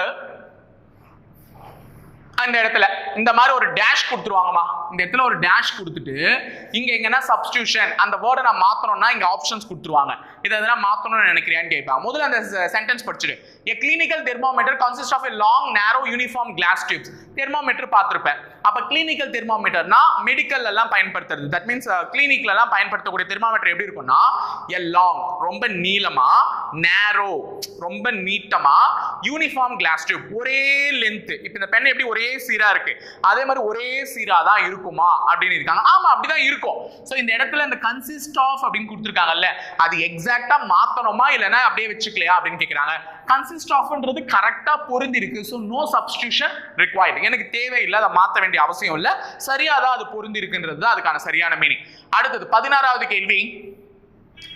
அந்த இடத்துல இந்த மாதிரி ஒரு டேஷ் கொடுத்துருவாங்கம்மா. இந்த இடத்துல ஒரு டேஷ் கொடுத்துட்டு இங்க எங்கன்னா சப்ஸ்டிடியூஷன் அந்த வேர்டை நான் மாத்தணும்னா இங்க ஆப்ஷன்ஸ் கொடுத்துருவாங்க. இதை எதனா மாத்தணும்னு நினைக்கிறேன்னு கேட்பாங்க. முதல்ல அந்த sentence படிச்சுடு. A clinical thermometer consists of a long narrow uniform glass tubes. Thermometer பார்த்திருப்பேன். அப்ப கிளினிக்கல் தெர்மோமீட்டர்னா மெடிக்கல் எல்லாம் பயன்படுத்துறது. தட் மீன்ஸ் கிளினிக்ல எல்லாம் பயன்படுத்தக்கூடிய தெர்மோமீட்டர் எப்படி இருக்கும்னா a long ரொம்ப நீளமா, narrow ரொம்ப நீட்டமா, யூனிஃபார்ம் கிளாஸ் டியூப் ஒரே லென்த். இப்போ இந்த பென் எப்படி ஒரே சீரா இருக்கு அதே மாதிரி ஒரே சீரா தான் இருக்குமா அப்படின்னு இருக்காங்க. ஆமா அப்படிதான் இருக்கும். சோ இந்த இடத்துல இந்த கன்சிஸ்ட் ஆஃப் அப்படின்னு கொடுத்திருக்காங்கல்ல அது எக்ஸாக்ட்டா மாத்தணுமா இல்லனா அப்படியே வெச்சுக்கலையா அப்படின்னு கேக்குறாங்க. கன்சிஸ்ட் ஆஃப்ன்றது கரெக்ட்டா பொருந்தி இருக்கு. So no substitution required. எனக்கு தேவையில்லை, அதை மாத்த வேண்டிய அவசியம் இல்லை, சரியா தான் அது பொருந்தி இருக்குன்றது தான் அதுக்கான சரியான மீனிங். அடுத்தது 16வது கேள்வி.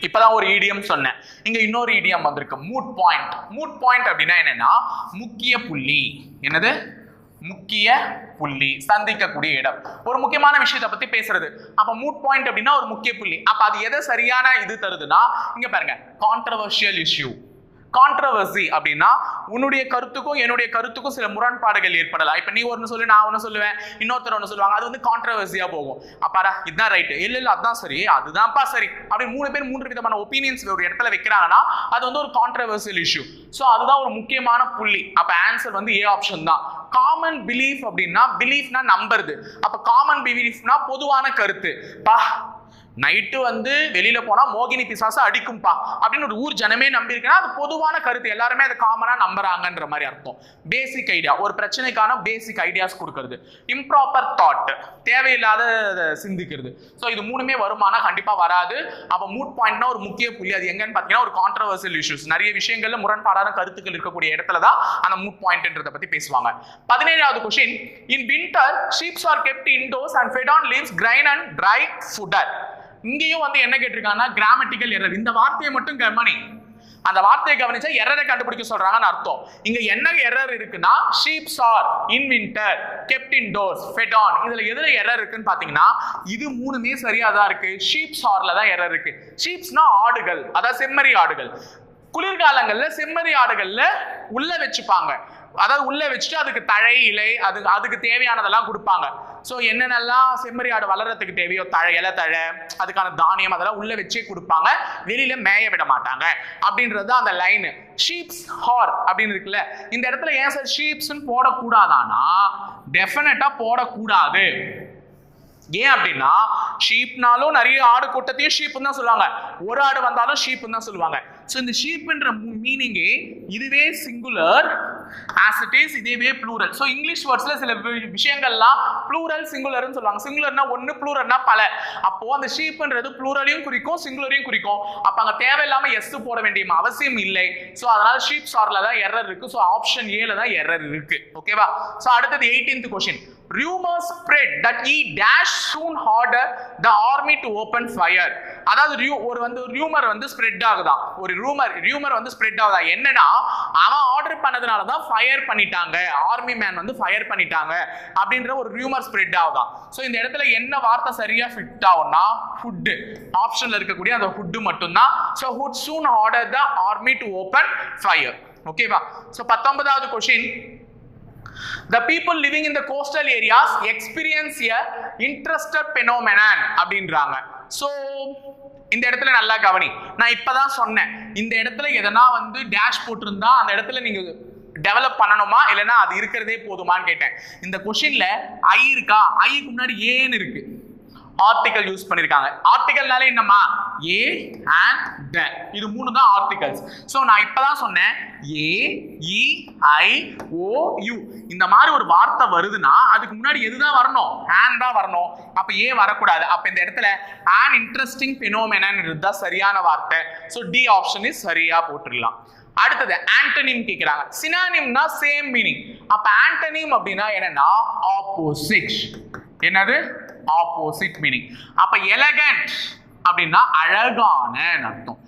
இப்பதான் ஒரு இடியம் சொன்னேன், இங்க இன்னொரு இடியம் வந்திருக்கு, மூட் பாயிண்ட். மூட் பாயிண்ட் அப்படின்னா என்னன்னா முக்கிய புள்ளி. என்னது? முக்கிய புள்ளி, சந்திக்கக்கூடிய இடம், ஒரு முக்கியமான விஷயத்தை பத்தி பேசுறது. அப்ப மூட் பாயிண்ட் அப்படின்னா ஒரு முக்கிய புள்ளி. அப்ப அது எதை சரியான இது தருதுன்னா இங்க பாருங்க, கான்ட்ரோவர்ஷியல் இஷ்யூ. கான்ட்ரோவர்சி அப்படின்னா உன்னுடைய கருத்துக்கும் என்னுடைய கருத்துக்கும் சில முரண்பாடுகள் ஏற்படலாம். இப்ப நீ ஒன்னு சொல்லு, நான் ஒன்னு சொல்லுவேன், இன்னொருத்தர் ஒன்னு சொல்லுவாங்க, அது வந்து கான்ட்ரோவர்சியா போகும். அப்பாரா இதுதான் ரைட், இல்ல அதுதான் சரி, அதுதான்ப்பா சரி, அப்படி 3 பேர் 3 விதமான ஒப்பீனியன்ஸ் ஒரு இடத்துல வைக்கிறாங்கன்னா அது வந்து ஒரு கான்ட்ரோவர்சியல் இஷ்யூ. சோ அதுதான் ஒரு முக்கியமான புள்ளி. அப்ப ஆன்சர் வந்து ஏ ஆப்ஷன் தான். காமன் பிலீஃப் அப்படின்னா பிலீஃப்னா நம்புறது. அப்ப காமன் பிலீஃப்னா பொதுவான கருத்து. பா நைட்டு வந்து வெளியில போனா மோகினி பிசாசு அடிக்கும்பா அப்படின்னு ஒரு ஊர் ஜனமே நம்பி இருக்குன்னா அது பொதுவான கருத்து, எல்லாருமே அதை காமனா நம்புறாங்கன்ற மாதிரி அர்த்தம். பேசிக் ஐடியா, ஒரு பிரச்சனைக்கான பேசிக் ஐடியாஸ் கொடுக்கிறது. இம்ப்ராப்பர் தாட், தேவையில்லாத சிந்திக்கிறது. ஸோ இது 3மே வருமானா கண்டிப்பா வராது. அப்ப மூட் பாயிண்ட்னா ஒரு முக்கிய புள்ளி. அது எங்கன்னு பாத்தீங்கன்னா ஒரு கான்ட்ரோவர்சியல் இஷ்யூஸ், நிறைய விஷயங்கள்ல முரண்பாடான கருத்துக்கள் இருக்கக்கூடிய இடத்துல தான் அந்த மூட் பாயிண்ட்ன்றத பத்தி பேசுவாங்க. 17வது question. In winter sheeps are kept indoors and fed on leaves, grain and dry fodder. இங்கேயும் வந்து என்ன கேட்டிருக்காங்கன்னா கிராமட்டிக்கல் எரர். இந்த வார்த்தையை மட்டும் கவனி, அந்த வார்த்தையை கவனிச்சா எரரை கண்டுபிடிக்க சொல்றாங்கன்னு அர்த்தம். இங்க என்ன எரர் இருக்குன்னா sheeps are in winter kept indoors fed on. இதுல எதுல எரர் இருக்குன்னு பாத்தீங்கன்னா இது 3மே சரியா தான் இருக்கு. sheeps areல தான் எரர் இருக்கு. sheepsனா ஆடுகள், அதாவது செம்மறி ஆடுகள். குளிர்காலங்கள்ல செம்மறி ஆடுகள்ல உள்ள வச்சுப்பாங்க, அதாவது உள்ள வச்சுட்டு அதுக்கு தழை இலை அதுக்கு தேவையானதெல்லாம் கொடுப்பாங்க. ஸோ என்னென்னலாம் செம்மறி ஆடு வளர்றதுக்கு தேவையோ தழை, இலை தழை, அதுக்கான தானியம் அதெல்லாம் உள்ள வச்சே கொடுப்பாங்க, வெளியில மேய விட மாட்டாங்க அப்படின்றது அந்த லைன். ஷீப்ஸ் ஹார் அப்படின்னு இருக்குல்ல, இந்த இடத்துல ஏன் சார் ஷீப்ஸ்ன்னு போடக்கூடாதானா டெஃபினட்டா போடக்கூடாது. ஏன் அப்படின்னா ஷீப்னாலும் நிறைய ஆடு கூட்டத்தையும் ஷீப்னு தான் சொல்லுவாங்க, ஒரு ஆடு வந்தாலும் ஷீப்னு தான் சொல்லுவாங்க. ஸோ இந்த ஷீப்ன்ற மீனிங்கே இதுவே சிங்குலர் as it is, இதுவே ப்ளூரல். ஸோ இங்கிலீஷ் வேர்ட்ஸ்ல சில விஷயங்கள்லாம் ப்ளூரல் சிங்குலர்னு சொல்லுவாங்க. சிங்குலர்னா ஒன்று, ப்ளூரல்னா பல. அப்போ அந்த ஷீப்ன்றது ப்ளூரலையும் குறிக்கும் சிங்குலரையும் குறிக்கும். அப்போ அங்கே தேவையில்லாம எஸ் போட வேண்டிய அவசியம் இல்லை. ஸோ அதனால ஷீப் சார்ல தான் எரர் இருக்கு. ஸோ ஆப்ஷன் ஏல தான் எரர் இருக்கு. ஓகேவா? ஸோ அடுத்தது 18th question. Rumors spread that he dash soon order the army to open fire. அதாவது ஒரு ரூமர் ஸ்ப்ரெட் ஆகுதா, ஒரு ரூமர் ஸ்ப்ரெட் ஆகுதா. என்னன்னா அவன் ஆர்டர் பண்ணதுனால தான் ஃபயர் பண்ணிட்டாங்க, ஆர்மி மேன் ஃபயர் பண்ணிட்டாங்க அப்படின்ற ஒரு ரூமர் ஸ்ப்ரெட் ஆகுதா. ஸோ இந்த இடத்துல என்ன வார்த்தை சரியா ஃபிட் ஆகும்னா ஃபுட், ஆப்ஷன்ல இருக்கக்கூடிய அந்த ஃபுட் மட்டும் தான். So would soon order the army to open fire. ஓகேவா? ஸோ 19வது question. The people living in the coastal areas experience a interested phenomenon அப்படின்றாங்க. So இந்த இடத்துல நல்லா கவனி. நான் இப்பதான் சொன்னேன், இந்த இடத்துல எதனா டேஷ் போட்டிருந்தா அந்த இடத்துல நீங்க டெவலப் பண்ணணுமா இல்லைன்னா அது இருக்கிறதே போதுமான்னு கேட்டேன். இந்த கொஸ்டின்ல ஐ இருக்கா, ஐக்கு முன்னாடி ஏன்னு இருக்கு, ஆர்டிகல் யூஸ் பண்ணிருக்காங்க. ஆர்டிகல்னாலே என்னமா, ஏ அண்ட் த, இது மூணு தான் ஆர்டிகல்ஸ். சோ நான் இப்பதான் சொன்னேன் ஏ இ ஐ ஓ யூ இந்த மாதிரி ஒரு வார்த்தை வருதுன்னா அதுக்கு முன்னாடி எதுதான் வரணும், and தான் வரணும். அப்ப ஏ வரக்கூடாது. அப்ப இந்த இடத்துல an interesting phenomenon இதுதான் சரியான வார்த்தை. சோ டி ஆப்ஷன் இஸ் சரியா போட்டுடலாம். அடுத்தது ஆன்டனிம் கேக்குறாங்க. சினானிம்னா சேம் மீனிங். அப்ப ஆன்டனிம் அப்படின்னா என்னன்னா ஆப்போசிட். என்னது? Opposite meaning. அப்ப எலகண்ட் அப்படின்னா அழகான அர்த்தம்.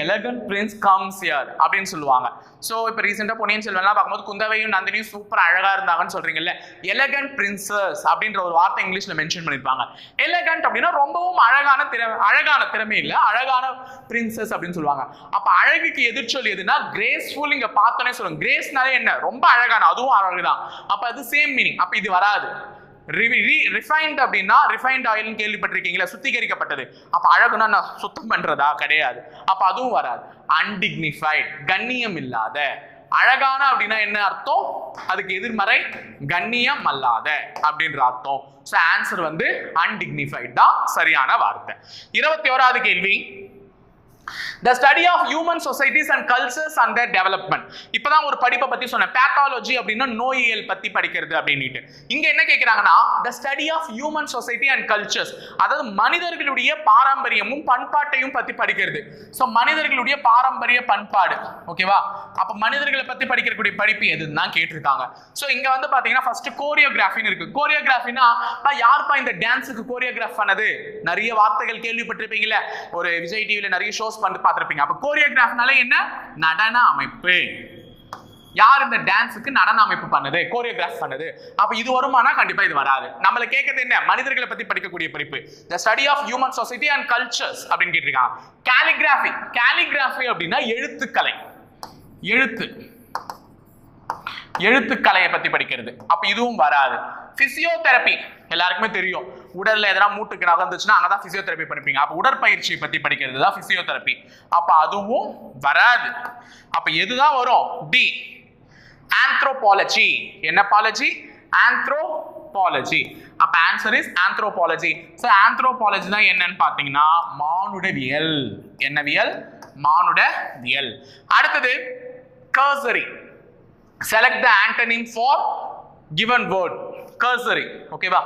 எலகண்ட் பிரின்ஸ் கம்ஸ் ஹியர் அப்படின்னு சொல்லுவாங்க. சோ இப்ப ரீசெண்டா பொன்னியின் செல்வன்லாம் பார்க்கும்போது குந்தவையும் நந்தினியும் சூப்பர் அழகா இருந்தாங்கன்னு சொல்றீங்கல்ல, எலகண்ட் பிரின்சஸ் அப்படின்ற ஒரு வார்த்தை இங்கிலீஷ்ல மென்ஷன் பண்ணிருப்பாங்க. எலகண்ட் அப்படின்னா ரொம்பவும் அழகான திறமை இல்ல, அழகான பிரின்சஸ் அப்படின்னு சொல்லுவாங்க. அப்ப அழகுக்கு எதிர்ச்சொல் எதுனா கிரேஸ்ஃபுல். இங்க பார்த்தோன்னே சொல்லுங்க, கிரேஸ்னாலே என்ன, ரொம்ப அழகான, அதுவும் அழகுதான். அப்ப அது சேம் மீனிங். அப்ப இது வராது. ரிஃபைன்ட் அப்படின்னா ரிஃபைன்ட் ஆயில் கேள்விப்பட்டிருக்கீங்களா, சுத்திகரிக்கப்பட்டது. அப்ப அழகுனா நான் சுத்தம் பண்றதா கிடையாது. அப்ப அதுவும் வராது. அன்டிக்னிஃபைட், கண்ணியம் இல்லாத. அழகான அப்படின்னா என்ன அர்த்தம், அதுக்கு எதிர்மறை கண்ணியம் அல்லாத அப்படின்ற அர்த்தம். சோ ஆன்சர் அன்டிக்னிஃபைட் தான் சரியான வார்த்தை. 21வது கேள்வி. The study of human societies and cultures and their development. இப்பதான் ஒரு படிப்பை பத்தி சொன்னேன், pathology அப்படின்னா நோயியல் பத்தி படிக்கிறது அப்படின்னுட்டு. இங்க என்ன கேக்குறாங்கன்னா the study of human society and cultures, அதாவது மனிதர்களுடைய பாரம்பரியமும் பண்பாட்டையும் பத்தி படிக்கிறது. சோ மனிதர்களுடைய பாரம்பரிய பண்பாடு. ஓகேவா? அப்ப மனிதர்களை பத்தி படிக்கக்கூடிய படிப்பு எதுன்னு தான் கேட்டிருக்காங்க. சோ இங்க பாத்தீங்கன்னா ஃபர்ஸ்ட் கோரியோகிராஃபின்னு இருக்கு. கோரியோகிராஃபினா யாருப்பா இந்த டான்ஸுக்கு கோரியோகிராஃப் பண்ணது, நிறைய வார்த்தைகள் கேள்விப்பட்டிருப்பீங்கல்ல, ஒரு விஜய் டிவில நிறைய ஷோஸ் பார்த்திருப்பீங்க. அப்ப கோரியோகிராஃப்னால என்ன, நடன அமைப்பு. யார் இந்த டான்ஸுக்கு நடன அமைப்பு பண்ணது, கோரியோகிராஃப் பண்ணது. அப்ப இது வருமானா கண்டிப்பா இது வராது. நம்மள கேக்குறது என்ன, மனிதர்களை பத்தி படிக்கக்கூடிய படிப்பு. The study of human society and cultures அப்படின்னு கேட்டிருக்காங்க. காலிகிராஃபி. காலிகிராஃபி அப்படின்னா எழுத்துக்கலை, எழுத்துக்கலையை பத்தி படிக்கிறது. அப்ப இதுவும் வராது. பிசியோதெரபி எல்லாருக்குமே தெரியும், உடல்ல எதனா மூட்டுக்கு நகர்ந்துச்சுன்னா அங்கதான் பிசியோதெரபி பண்ணிப்பீங்க. அப்ப உடற்பயிற்சியை பத்தி படிக்கிறது தான் பிசியோதெரபி. அப்ப அதுவும் வராது. அப்ப எதுதான் வரும், டி. ஆந்த்ரோபாலஜி. என்ன பாலஜி? ஆந்த்ரோபாலஜி. அப்ப answer is anthropology. So anthropology தான் என்னன்னு பாத்தீங்கன்னா மானுடவியல். என்னவியல்? மானுடவியல். அடுத்தது கர்சரி. Select the antonym for given word. Cursory. ஓகேவா?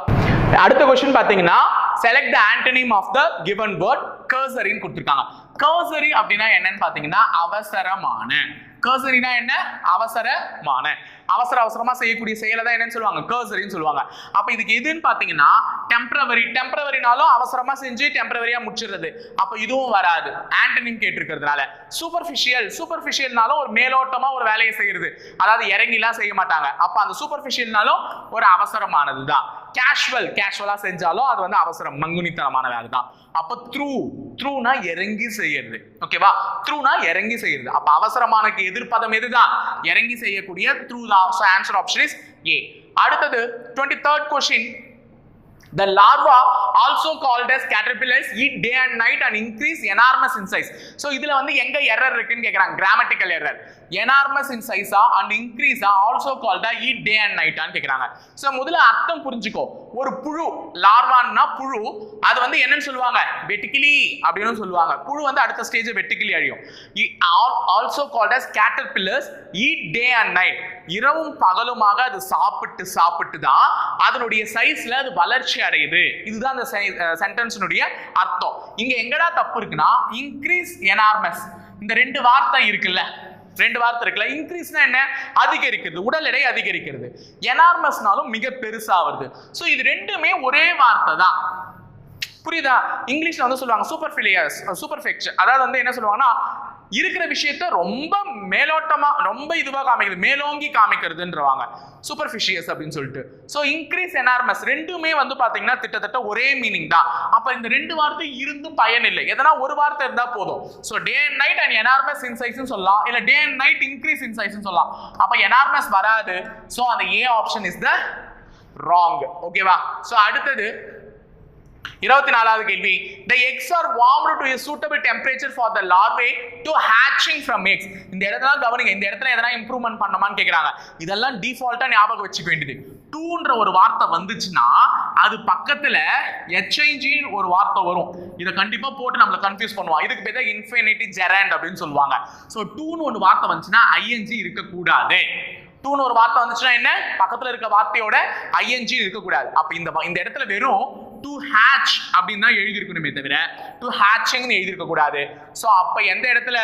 அடுத்த क्वेश्चन பாத்தீங்கன்னா select the antonym of the given word. Cursory ன்னு கொடுத்திருக்காங்க. Cursory அப்படினா என்னன்னு பாத்தீங்கன்னா அவசரமான. Cursoryனா என்ன? அவசரமான. அவசரமா செய்யக்கூடிய செயலை தான் என்னன்னு சொல்லுவாங்க, கர்சரின்னு சொல்லுவாங்க. அப்ப இதுக்கு எதுன்னு பாத்தீங்கன்னா டெம்பரவரி. டெம்பரவரினாலும் அவசரமா செஞ்சு டெம்பரவரியா முடிச்சிடுறது. அப்ப இதுவும் வராது, ஆன்டனிம் கேட்டிருக்கிறதுனால. சூப்பர்ஃபிஷியல். சூப்பர்ஃபிஷியல்னாலும் ஒரு மேலோட்டமா ஒரு வேலையை செய்யறது, அதாவது இறங்கிலாம் செய்ய மாட்டாங்க. அப்ப அந்த சூப்பர்ஃபிஷியல்னாலும் ஒரு அவசரமானது தான். கேஷுவல். கேஷுவலா செஞ்சாலும் அது அவசரம், மங்குனித்தனமான வேலை தான். அப்ப த்ரூனா இறங்கி செய்யறது. ஓகேவா? த்ரூனா இறங்கி செய்யறது. அப்ப அவசரமானக்கு எதிர்ப்பதம் எதுதான், இறங்கி செய்யக்கூடிய த்ரூ தான். So answer option is A. அடுத்தது 23rd question. The larva also called as caterpillars eat day and night and increase enormous in size. So இதுல எங்க எரர் இருக்குன்னு கேக்குறாங்க, grammatical error. எனார்மஸ் இன் சைஸா அண்ட் இன்க்ரீஸா ஆல்சோ கால்டா ஈட் டே அண்ட் நைட்டான்னு கேட்குறாங்க. ஸோ முதல்ல அர்த்தம் புரிஞ்சுக்கோ. ஒரு புழு, லார்வான்னா புழு, அது வந்து என்னன்னு சொல்லுவாங்க, வெட்டிக்கிளி அப்படின்னு சொல்லுவாங்க. புழு வந்து அடுத்த ஸ்டேஜ் வெட்டிக்கிளி அழியும். Also called as caterpillars eat day and night. இரவும் பகலுமாக அது சாப்பிட்டு தான் அதனுடைய சைஸ்ல அது வளர்ச்சி அடையுது. இதுதான் அந்த சென்டென்ஸ்னுடைய அர்த்தம். இங்க எங்கடா தப்பு இருக்குன்னா, இன்க்ரீஸ் எனார்மஸ் இந்த ரெண்டு வார்த்தை இருக்குல்ல, இன்க்ரீஸ்னா என்ன, அதிகரிக்கிறது, உடல் எடை அதிகரிக்கிறது. எனார்மஸ்னாலும் மிக பெருசா வருது. சோ இது ரெண்டுமே ஒரே வார்த்தை தான். புரியுதா? இங்கிலீஷ்ல வந்து சொல்லுவாங்க சூப்பர்ஃபெக்ட், அதாவது வந்து என்ன சொல்லுவாங்கன்னா, இருக்கிற விஷயத்த ரொம்ப மேலோட்டமா ரொம்ப இதுவா காமிக்கிறது, மேலோங்கி காமிக்கிறதுன்றவாங்க சூப்பர்ஃபிஷியஸ் அப்படின்னு சொல்லிட்டு. ஸோ இன்க்ரீஸ் எனார்மஸ் ரெண்டுமே வந்து பாத்தீங்கன்னா கிட்டத்தட்ட ஒரே மீனிங் தான். அப்ப இந்த ரெண்டு வார்த்தை இருந்தும் பயன் இல்லை, எதனா ஒரு வார்த்தை இருந்தா போதும். So day and night and enormous in size சொல்லலாம், இல்ல டே and night increase in size சொல்லலாம். அப்ப எனார்மஸ் வராது. ஸோ அந்த ஏ ஆப்ஷன் இஸ் த ராங். ஓகேவா? ஸோ அடுத்தது 24வது கேள்வி. The eggs are warmed to a suitable temperature for the larvae to hatching from eggs. இந்த இடத்துல கவனிங்க, இந்த இடத்துல எதனா இம்ப்ரூவ்மென்ட் பண்ணணுமான்னு கேக்குறாங்க. இதெல்லாம் டிஃபால்ட்டா ஞாபகம் வச்சுக்க வேண்டியது. டூன்ற ஒரு வார்த்தை வந்துச்சுன்னா அது பக்கத்துல HIG ஒரு வார்த்தை வரும். இதை கண்டிப்பா போட்டு நம்மள கன்ஃபியூஸ் பண்ணுவாங்க. இதுக்கு பேர் இன்ஃபினிட்டி ஜெரண்ட் அப்படின்னு சொல்லுவாங்க. ஸோ டூன்னு ஒரு வார்த்தை வந்துச்சுன்னா ING இருக்கக்கூடாது. டூன்னு ஒரு வார்த்தை வந்துச்சுன்னா என்ன, பக்கத்துல இருக்க வார்த்தையோட ING இருக்கக்கூடாது. அப்ப இந்த இடத்துல வெறும் டு ஹேட்ச் அப்படின்னு தான் எழுதி இருக்கணுமே தவிர டு ஹேட்சிங்னு எழுதி இருக்க கூடாது. ஸோ அப்ப எந்த இடத்துல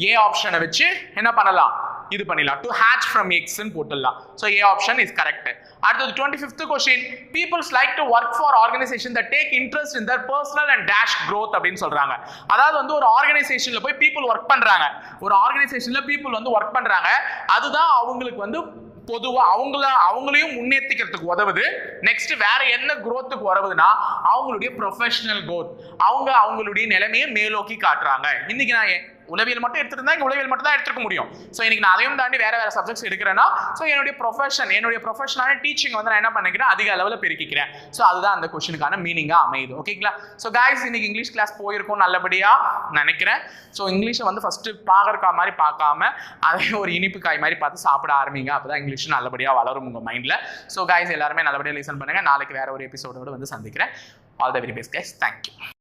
ஏ ஆப்ஷனை வச்சு என்ன பண்ணலாம், இது பண்ணிடலாம், டு ஹேட்ச் ஃப்ரம் எக்ஸ்ன்னு போட்டுடலாம். So A option is correct. அடுத்தது 25th question. Peoples like to work for organisation that take interest in their personal and dash growth அப்படின்னு சொல்றாங்க. அதாவது வந்து ஒரு ஆர்கனைசேஷன்ல போய் பீப்புள் ஒர்க் பண்றாங்க, ஒரு ஆர்கனைசேஷன்ல பீப்புள் வந்து ஒர்க் பண்றாங்க, அதுதான் அவங்களுக்கு வந்து பொதுவா அவங்களையும் முன்னேற்றிக்கிறதுக்கு உதவுது. நெக்ஸ்ட் வேற என்ன growthக்கு உதவுதுன்னா அவங்களுடைய ப்ரொஃபஷனல் growth, அவங்களுடைய நிலைமையை மேலோக்கி காட்டுறாங்க. இன்னைக்கு நான் உளவியல் மட்டும் எடுத்துருந்தா இங்க உளவியல் மட்டும் தான் எடுத்துக்க முடியும். ஸோ இன்னைக்கு நான் அதையும் தாண்டி வேற சப்ஜெக்ட்ஸ் எடுக்கிறேன்னா ஸோ என்னுடைய ப்ரொஃபஷனான டீச்சிங் வந்து நான் என்ன பண்ணிக்கிறேன், அதிக அளவில் பெருக்கிக்கிறேன். ஸோ அதுதான் அந்த கொஸ்டினுக்கான மீனிங்கா அமையுது. ஓகேங்களா? ஸோ கைஸ் இன்னைக்கு இங்கிலீஷ் கிளாஸ் போயிருக்கும் நல்லபடியா நினைக்கிறேன். ஸோ இங்கிலீஷை வந்து ஃபர்ஸ்ட் பாகற்காய் மாதிரி பார்க்காம அதை ஒரு இனிப்பு காய் மாதிரி பார்த்து சாப்பிட ஆரம்பிங்க. அப்பதான் இங்கிலீஷ் நல்லபடியா வளரும் உங்க மைண்ட்ல. ஸோ கைஸ் எல்லாருமே நல்லபடியா லிசன் பண்ணுங்க. நாளைக்கு வேற ஒரு எபிசோடோட வந்து சந்திக்கிறேன். All the very best guys. Thank you.